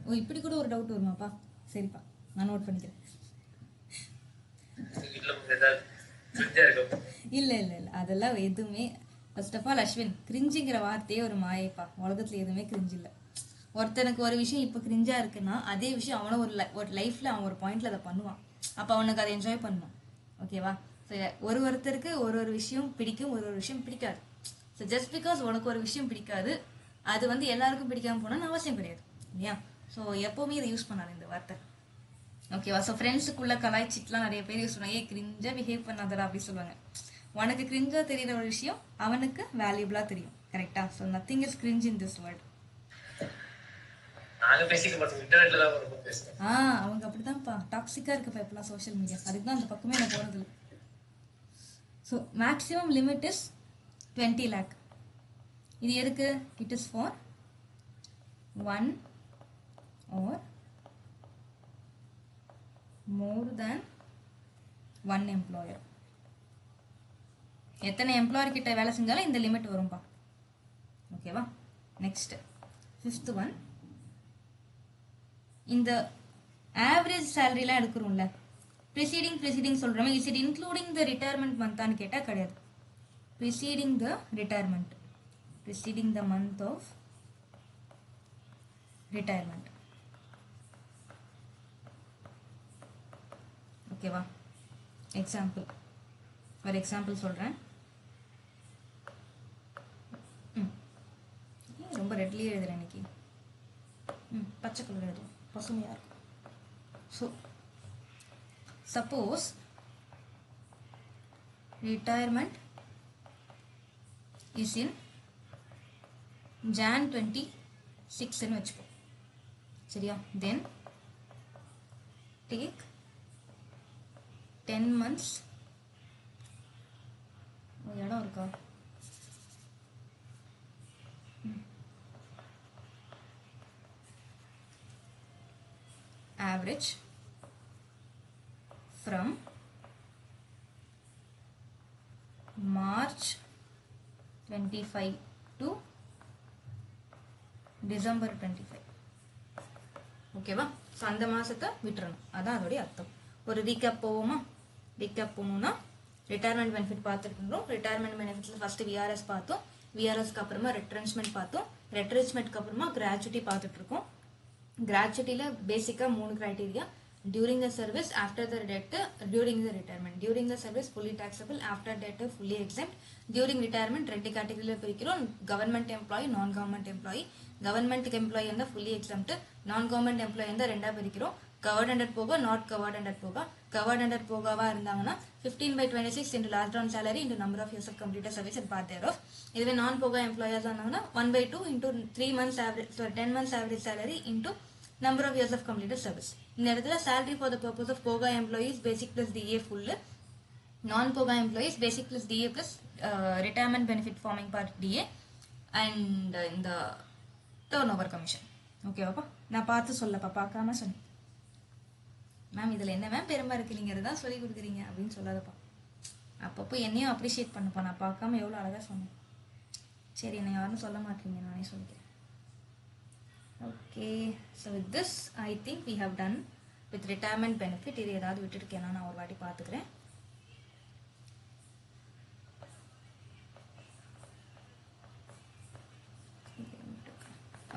ஓ இப்படி கூட ஒரு டவுட் வருமாப்பா? சரிப்பா, நான் நோட் பண்ணிக்கிறேன். இல்ல இல்ல இல்ல அதெல்லாம் எதுவுமே. ஃபர்ஸ்ட் ஆஃப் ஆல் அஸ்வின், கிரிஞ்சுங்கிற வார்த்தையே ஒரு மாயப்பா. உலகத்துல எதுவுமே கிரிஞ்சு இல்லை. ஒருத்தனுக்கு ஒரு விஷயம் இப்போ கிரிஞ்சா இருக்குன்னா அதே விஷயம் அவனை ஒரு லைஃப்ல அவன் ஒரு பாயிண்ட்ல அதை பண்ணுவான். அப்போ அவனுக்கு அதை என்ஜாய் பண்ணுவான். ஓகேவா? ஒருத்தருக்கு ஒரு விஷயம் பிடிக்கும், ஒரு விஷயம் பிடிக்காது. ஸோ ஜஸ்ட் பிகாஸ் உனக்கு ஒரு விஷயம் பிடிக்காது அது எல்லாருக்கும் பிடிக்காம போனான்னு அவசியம் கிடையாது இல்லையா? ஸோ எப்போவுமே இதை யூஸ் பண்ணாது இந்த வார்த்தை. ஓகேவா? ஸோ ஃப்ரெண்ட்ஸுக்குள்ள கலாய்ச்சிட்டுலாம் நிறைய பேர் யூஸ் பண்ணுவாங்க, கிரிஞ்சா பிஹேவ் பண்ணாதடா அப்படி சொல்லுவாங்க. உனக்கு கிரிஞ்சா தெரியுற ஒரு விஷயம் அவனுக்கு வேல்யூபிளா தெரியும். கரெக்டா? So nothing is cringe in this world. அவங்க அப்படிதான்ப்பா, டாக்ஸிக்கா இருக்குப்பா இப்பெல்லாம் சோஷியல் மீடியா. அதுக்கு தான் அந்த பக்கமே நான் போனதில்லை. So maximum limit is 20 lakh. இது எதுக்கு? It is for 1 or more than 1 employer. எத்தனை எம்ப்ளாயர் கிட்ட வேலை செஞ்சாலும் இந்த லிமிட் வரும்பா. ஓகேவா? நெக்ஸ்ட் 5th one, இந்த ஆவரேஜ் சேலரிலாம் எடுக்கிறோம்ல, ப்ரிசீடிங் சொல்கிறோமே, is it including the retirement மந்தான்னு கேட்டால் கிடையாது. Preceding the retirement, preceding the month of retirement. ஓகேவா? எக்ஸாம்பிள், ஒரு எக்ஸாம்பிள் சொல்கிறேன். ரொம்ப ரெட்லியே எழுதுறேன் இன்னைக்கு. பச்சை கலர் எழுதும், பசுமையாக இருக்கும். So suppose retirement is in Jan 26 ன்னு வச்சுக்கோ. சரியா? then take 10 months. இடம் இருக்கா? average from March 25 to December 25. ஓகேவா? ஸோ அந்த மாதத்தை விட்டுறணும், அதான் அதோடைய அர்த்தம். ஒரு ரீகேப் போவோமா? ரீகேப் போகணும்னா ரிட்டையர்மெண்ட் பெனிஃபிட் பார்த்துட்டு இருந்தோம். ரிட்டையர்மெண்ட் பெனிஃபிட்ஸில் ஃபஸ்ட்டு விஆர்எஸ் பார்த்தோம், விஆர்எஸ்க்கு அப்புறமா ரெட்ரென்ச்மெண்ட் பார்த்தோம், ரெட்ரென்ச்மெண்ட்க்கு அப்புறமா கிராஜுவிட்டி பார்த்துட்டு இருக்கோம். கிராஜுவிட்டியில் பேசிக்காக 3 criteria: during the service, after the death, during the retirement. During the service fully taxable, after death fully exempt. During retirement 2 category பிரிக்கிறோம்: government employee, non government employee. government employee இருந்தா fully exempt, non government employee இருந்தா ரெண்டா பிரிக்கிறோம்: covered under போக, not covered under போக. covered under போகவா இருந்தாங்கன்னா 15/26 into last drawn salary into number of years of completed service and part thereof. இதுவே நான் போக எம்ப்ளாயர்ஸ் இருந்தாங்கன்னா 1/2 into 3 months average, 10 months average salary into number of years of completed service. இந்த இடத்துல salary for the purpose of POGA employees basic plus DA full, Non-POGA employees basic plus DA plus retirement benefit forming part DA and இந்த turnover commission. ஓகேவாப்பா? நான் பார்த்து சொல்லப்பா, பார்க்காம சொன்னேன். Ma'am இதில் என்ன மேம் பெருமை இருக்கு, நீங்கள் தான் சொல்லி கொடுக்குறீங்க அப்படின்னு சொல்லாதப்பா. அப்பப்போ என்னையும் அப்ரிஷியேட் பண்ணப்பா, நான் பார்க்காம எவ்வளோ அழகாக சொன்னேன். சரி, என்ன யாரும் சொல்ல மாட்டீங்க, நானே சொல்லிக்கிறேன். Okay, so with this I think we have done with retirement benefit. இது ஏதாவது விட்டுருக்கேன்னா நான் ஒரு வாட்டி பார்த்துக்கிறேன்.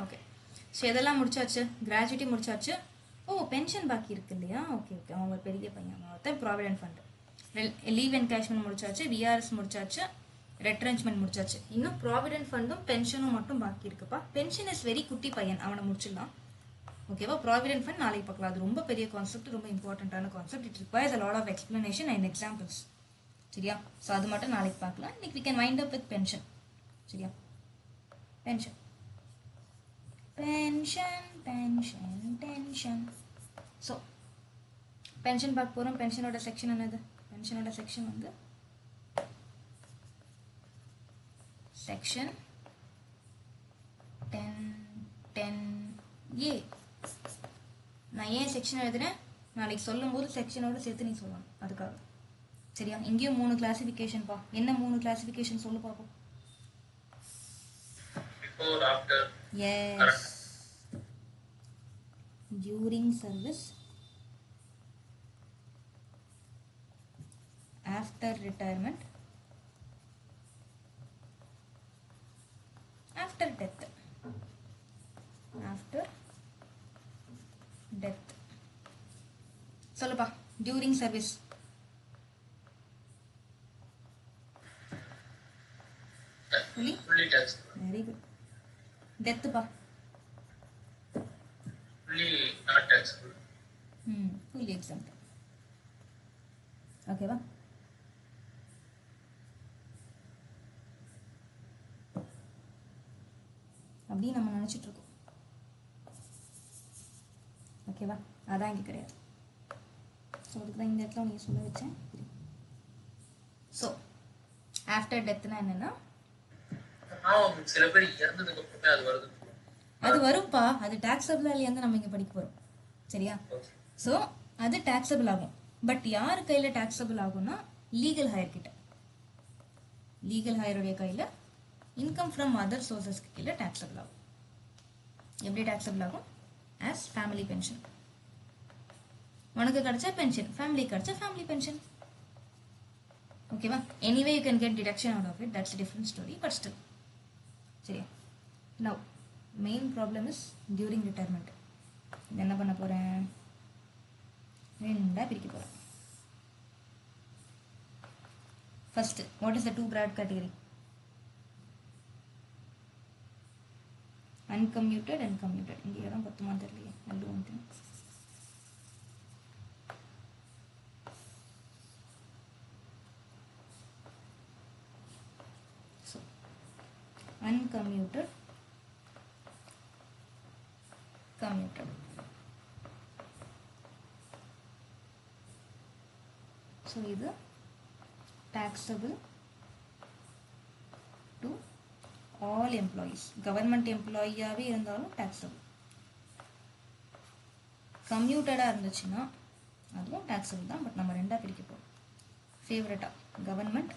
ஓகே, ஸோ இதெல்லாம் முடிச்சாச்சு. கிராஜுவிட்டி முடிச்சாச்சு. ஓ, பென்ஷன் பாக்கி இருக்கு இல்லையா? ஓகே ஓகே, அவங்க ஒரு பெரிய பையன். ஒருத்தர் ப்ராவிடென்ட் ஃபண்டு, லீவ் என்கேஷ்மெண்ட் முடிச்சாச்சு, விஆர்எஸ் முடிச்சாச்சு, ரெட்ரென்ச்மெண்ட் முடிச்சாச்சு. இன்னும் ப்ராவிடென்ட் ஃபண்டும் பென்ஷனும் மட்டும் பாக்கி இருக்குப்பா. பென்ஷன் இஸ் வெரி குட்டி பையன், அவனை முடிச்சிடலாம். ஓகேவா? ப்ராவிடென்ட் ஃபண்ட் நாளைக்கு பார்க்கலாம். அது ரொம்ப பெரிய கான்செப்ட், ரொம்ப இம்பார்ட்டண்ட்டான concept. It requires a lot of explanation and examples. சரியா? ஸோ அது மட்டும் நாளைக்கு பார்க்கலாம். இன்னைக்கு we can wind up with pension. சரியா? Pension pension pension pension. So pension பார்க்க போகிறோம். பென்ஷனோட செக்ஷன் என்னது? பென்ஷனோட செக்ஷன் வந்து செக்ஷன் 10A. நான் ஏன் செக்ஷன் எழுதுறேன், நாளைக்கு சொல்லும்போது செக்ஷனோட சேர்த்து நீ சொல்லணும், அதுக்காக. சரியா? இங்கேயும் 3 கிளாசிஃபிகேஷன்ப்பா. என்ன 3 கிளாசிஃபிகேஷன் சொல்லு பார்ப்போம். Before, after. Yes. During service, after retirement, after death. After death. சொல்லுப்பா. During service. Fully taxable. Very good. Death பா. Fully not taxable. Fully exempt. ஓகேவா? அப்படி நம்ம நினைச்சிட்டு இருக்கோம். ஓகேவா? அதான் இங்கே கிடையாது. ஸோ அதுக்கு தான் இந்த இடத்துல நீங்கள் சொல்ல வச்சேன். ஸோ ஆஃப்டர் டெத்னா என்னன்னா, சில பேர் இறந்ததுக்கு அப்புறமே அது வருது. அது வரும்பா. அது டாக்ஸபிள் இல்லையாந்து நம்ம இங்கே படிக்க போகிறோம். சரியா? ஸோ அது டாக்ஸபிள் ஆகும். பட் யார் கையில் டாக்ஸபிள் ஆகும்னா, லீகல் ஹையர் கிட்ட. லீகல் ஹையருடைய கையில் இன்கம் ஃப்ரம் அதர் சோர்சஸ்க்கு கீழே டாக்ஸபிள் ஆகும். எப்படி டாக்ஸபிள் ஆகும்? As family pension. உனக்கு கிடைச்ச பென்ஷன், ஃபேமிலி கிடைச்ச ஃபேமிலி பென்ஷன். ஓகேவா? Anyway you can get deduction out of it. That's different story, but still. சரியா? Now main problem is during retirement. இது என்ன பண்ண போகிறேன், ரெண்டாக பிரிக்க போகிறேன். First, what is the 2 broad category? uncommuted and commuted. இங்கே இடம் பத்துமா தெரியலையே. I'll do one thing. So uncommuted, commuted. So இது taxable to all employees. Government எம்ப்ளாயியாகவே இருந்தாலும் taxable. கம்யூட்டடாக இருந்துச்சுன்னா அதுவும் taxable தான். பட் நம்ம ரெண்டாக பிரிக்க போகிறோம். ஃபேவரட்டாக கவர்மெண்ட்,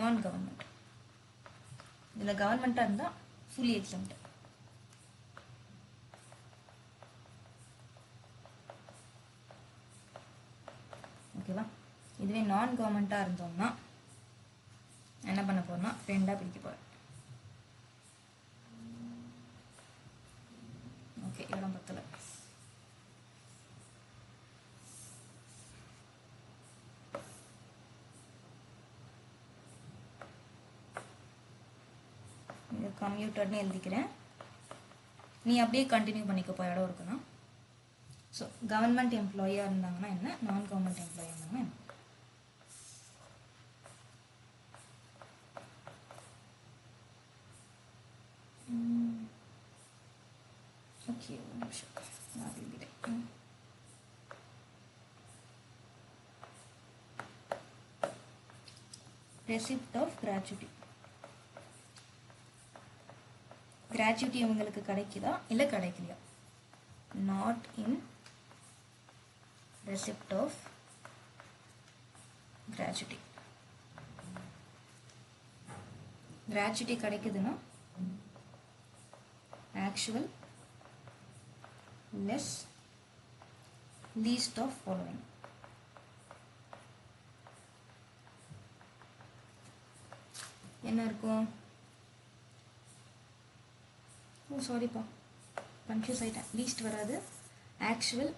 நான் கவர்மெண்ட். இதில் கவர்மெண்ட்டாக இருந்தால் ஃபுல்லி எக்ஸம்ட். ஓகேவா? இதுவே நான் கவர்மெண்ட்டாக இருந்தோம்னா என்ன பண்ண போகிறோம்னா, ரெண்டாக பிரிக்க போகிறேன். ஓகே, இடம் பத்தல. இது கம்யூட்டர்னு எழுதிக்கிறேன். நீ அப்படியே கண்டினியூ பண்ணிக்கப்போ, இடம் இருக்குன்னா. ஸோ கவர்மெண்ட் எம்ப்ளாயியாக இருந்தாங்கன்னா என்ன, நான் கவர்மெண்ட் எம்ப்ளாயியாக இருந்தாங்கன்னா என்ன. ஓகே, ஒரு நிமிஷம் நான் எழுதிட்டேன். receipt of gratuity. gratuity உங்களுக்கு கிடைக்குதா இல்ல கிடைக்கலையா? not in receipt of gratuity. gratuity கிடைக்குதுன்னா actual less least of following. என்ன இருக்கும்? ஓ சாரிப்பா, கன்ஃபியூஸ் ஆகிட்டேன். லீஸ்ட் வராது. Actual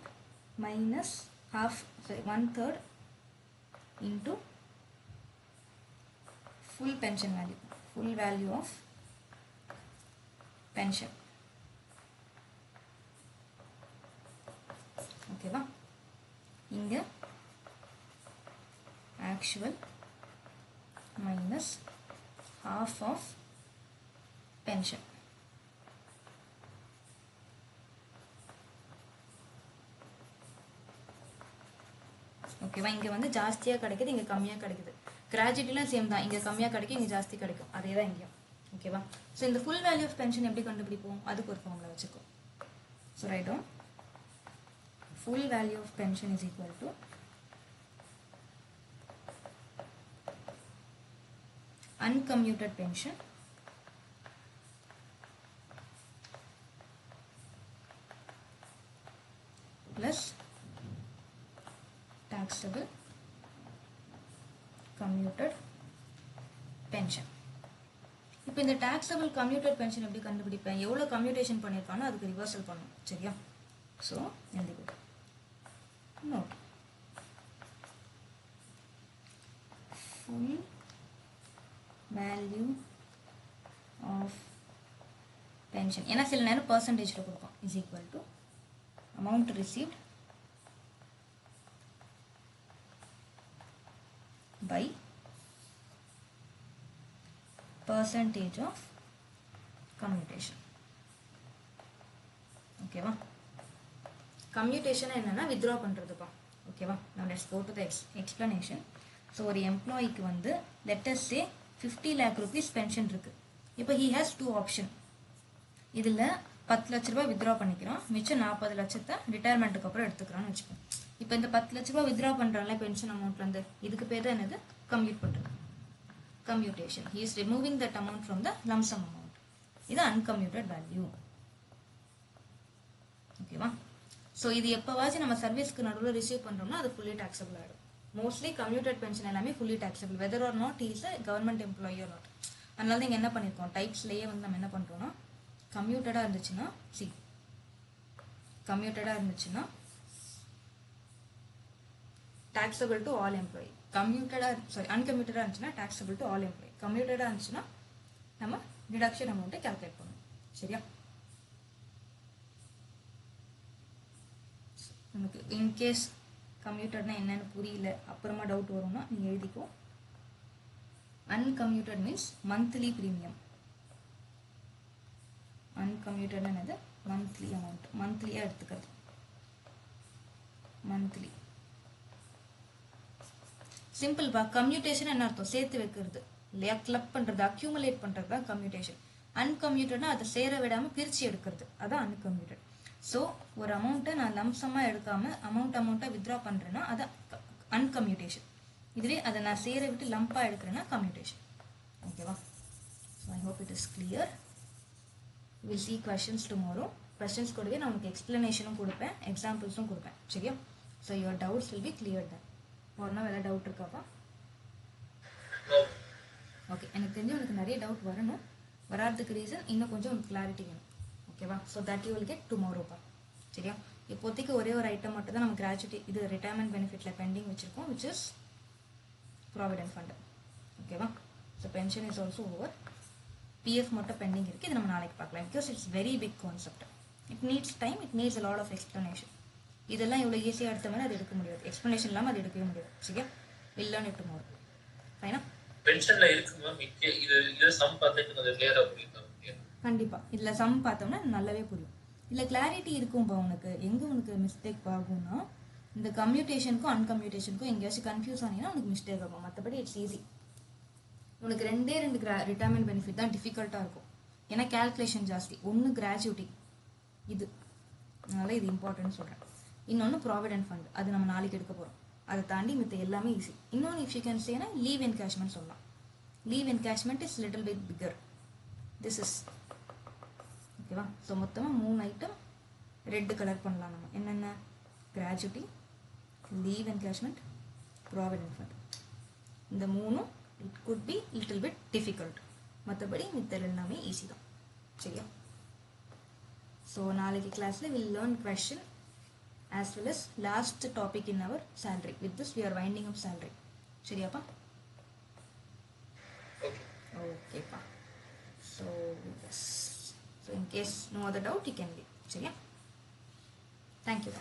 minus half, sorry 1/3 into full pension value, full value of pension. ஓகேவா? இங்கே actual minus half of pension. ஓகேவா? இங்க வந்து ஜாஸ்தியா கிடைக்குது, இங்க கம்மியா கிடைக்குது. கிராஜுவிட்டிலாம் சேம் தான், இங்க கம்மியா கிடைக்கும், இங்க ஜாஸ்தி கிடைக்கும். அதே தான் இங்கேயும். ஓகேவா? ஸோ இந்த ஃபுல் வேல்யூ ஆஃப் பென்ஷன் எப்படி கண்டுபிடிப்போம்? அதுக்கு ஒரு ஃபார்முலா வச்சுக்கோ. So write down full value of pension is equal to uncommuted pension plus taxable commuted pension. இப்போ இந்த taxable commuted pension எப்படி கண்டுபிடிப்பேன்? எவ்வளவு கம்யூட்டேஷன் பண்ணிருக்கானோ அதுக்கு ரிவர்சல் பண்ணணும். சரியா? ஸோ எழுதிக்கோ. Note full value of pension. ஏன்னா சில நேரம் பர்சன்டேஜில் கொடுப்போம். is equal to amount received by percentage of commutation. ஓகேவா? கம்யூட்டேஷன் என்னன்னா வித்ட்ரா பண்ணுறதுப்பா. ஓகேவா? now let's go to the explanation. So ஒரு எம்ப்ளாய்க்கு வந்து let us say 50 lakh rupees pension இருக்கு. இப்போ he has two option. இதில் 10 லட்ச ரூபாய் வித்ட்ரா பண்ணிக்கிறான், மிச்சம் 40 லட்சத்தை ரிட்டையர்மெண்ட்டுக்கு அப்புறம் எடுத்துக்கிறான்னு வச்சுக்கோங்க. இப்போ இந்த 10 லட்ச ரூபாய் வித்ட்ரா பண்ணுறான்ல பென்ஷன் அமௌண்ட்லேருந்து, இதுக்கு பேர் தான் என்னது? கம்யூட் பண்ணுறது. Commutation. he is removing that amount from the lump sum amount. இது uncommuted value. ஓகேவா? ஸோ இது எப்போவாச்சும் நம்ம சர்வீஸ்க்கு நடுவில் ரிசீவ் பண்ணுறோம்னா அது ஃபுல்லி டாக்ஸபிள் ஆகிடும். மோஸ்ட்லி கம்யூட்டட் பென்ஷன் எல்லாமே fully taxable, whether or not is a government employee or not. அதனால தான் இங்கே என்ன பண்ணியிருக்கோம், டைப்ஸ்லேயே வந்து நம்ம என்ன பண்ணுறோம்னா கம்யூட்டடாக இருந்துச்சுன்னா கம்யூட்டடாக இருந்துச்சுன்னா taxable to all employee. uncommuted இருந்துச்சுன்னா taxable to all employee. கம்யூட்டடாக இருந்துச்சுன்னா நம்ம டிடக்ஷன் அமௌண்ட்டை கால்குலேட் பண்ணணும். சரியா? நமக்கு இன்கேஸ் கம்யூட்டட்னா என்னன்னு புரியல, அப்புறமா டவுட் வரும்னா நீ எழுதிக்கோ. அன்கம்யூட்டட் மீன்ஸ் மந்த்லி ப்ரீமியம். அன்கம்யூட்டட் என்னது? மந்த்லி அமௌண்ட், மந்த்லியாக எடுத்துக்கிறது. மந்த்லி சிம்பிள்பா. கம்யூட்டேஷன் என்ன அர்த்தம்? சேர்த்து வைக்கிறது இல்லையா? கிளப் பண்ணுறது, அக்யூமுலேட் பண்ணுறது தான் கம்யூட்டேஷன். அன்கம்யூட்டட்னா அதை சேர விடாமல் பிரித்து எடுக்கிறது, அதான் அன்கம்யூட்டட். ஸோ ஒரு அமௌண்ட்டை நான் லம்சமாக எடுக்காமல் அமௌண்ட்டாக வித்ட்ரா பண்ணுறேன்னா அது அன்கம்யூட்டேஷன். இதுவே அதை நான் சேர விட்டு லம்பாக எடுக்கிறேன்னா கம்யூட்டேஷன். ஓகேவா? So I hope it is clear. Will see questions tomorrow. Questions கூடவே நான் உனக்கு எக்ஸ்பிளனேஷனும் கொடுப்பேன், எக்ஸாம்பிள்ஸும் கொடுப்பேன். சரியா? So your doubts will be clear தான். ஒருனா வேறு டவுட் இருக்காப்பா? ஓகே, எனக்கு தெரிஞ்சு உனக்கு நிறைய டவுட் வரணும். வராதுக்கு ரீசன் இன்னும் கொஞ்சம் உனக்கு கிளாரிட்டி வேணும். ஓகேவா? So that you will get டுமாரோப்பா. சரியா? இப்போதைக்கு ஒரே ஒரு ஐட்டம் மட்டும் தான் நம்ம கிராஜுவிட்டி இது ரிட்டையர்மெண்ட் பெனிஃபிட்டில் பெண்டிங் வச்சுருக்கோம், விச் இஸ் ப்ராவிடென்ட் ஃபண்டு. ஓகேவா? So pension is also over. PF மட்டும் பெண்டிங் இருக்குது, இது நம்ம நாளைக்கு பார்க்கலாம். Because it's very big concept. It needs time, it needs a lot of explanation. இதெல்லாம் இவ்வளோ ஈஸியாக எடுத்த மாதிரி அது எடுக்க முடியாது, எக்ஸ்ப்ளனேஷன் இல்லாமல் அது எடுக்கவே முடியாது. சரியா? Will learn it tomorrow. ஃபைனா? பென்ஷன்ல இருக்கு மேம். இது சம் பார்த்துட்டு கொஞ்சம் கிளியரா புரியுது. கண்டிப்பா இதுல சம் பார்த்தோம்னா நல்லாவே புரியும். இல்ல கிளாரிட்டி இருக்கும்பா. உனக்கு எங்க உனக்கு மிஸ்டேக் ஆகும்னா இந்த கம்யூட்டேஷனுக்கும் அன்கம்யூட்டேஷனுக்கும் எங்கேயாச்சும் கன்ஃபியூஸ் ஆனீங்கன்னா உனக்கு மிஸ்டேக் ஆகும். மற்றபடி இட்ஸ் ஈஸி. உனக்கு ரெண்டே ரெண்டு ரிட்டையர்மெண்ட் பெனிஃபிட் தான் டிஃபிகல்ட்டாக இருக்கும். ஏன்னா கேல்குலேஷன் ஜாஸ்தி. ஒன்று கிராஜுவிட்டி, இது அதனால இது இம்பார்ட்டன்ட் சொல்கிறேன். இன்னொன்று ப்ராவிடென்ட் ஃபண்ட், அது நம்ம நாளைக்கு எடுக்க போகிறோம். அதை தாண்டி மித்த எல்லாமே ஈஸி. இன்னொன்று இஃப் யூ கேன் சேனா லீவ் என்கேஷ்மெண்ட் சொல்லலாம். Leave encashment is little bit bigger. This is ஓகேவா. ஸோ மொத்தமாக 3 ஐட்டம் ரெட் கலர் பண்ணலாம் நம்ம. என்னென்ன? Gratuity, leave encashment, provident fund. இந்த 3 it could be little bit difficult. மற்றபடி மித்த எல்லாமே ஈஸி தான். சரியா? ஸோ நாளைக்கு கிளாஸில் will learn question as well as last topic in our salary. With this we are winding up salary. சரியாப்பா? Okay pa. So yes, so in case no other doubt you can leave. சரியா? Thank you.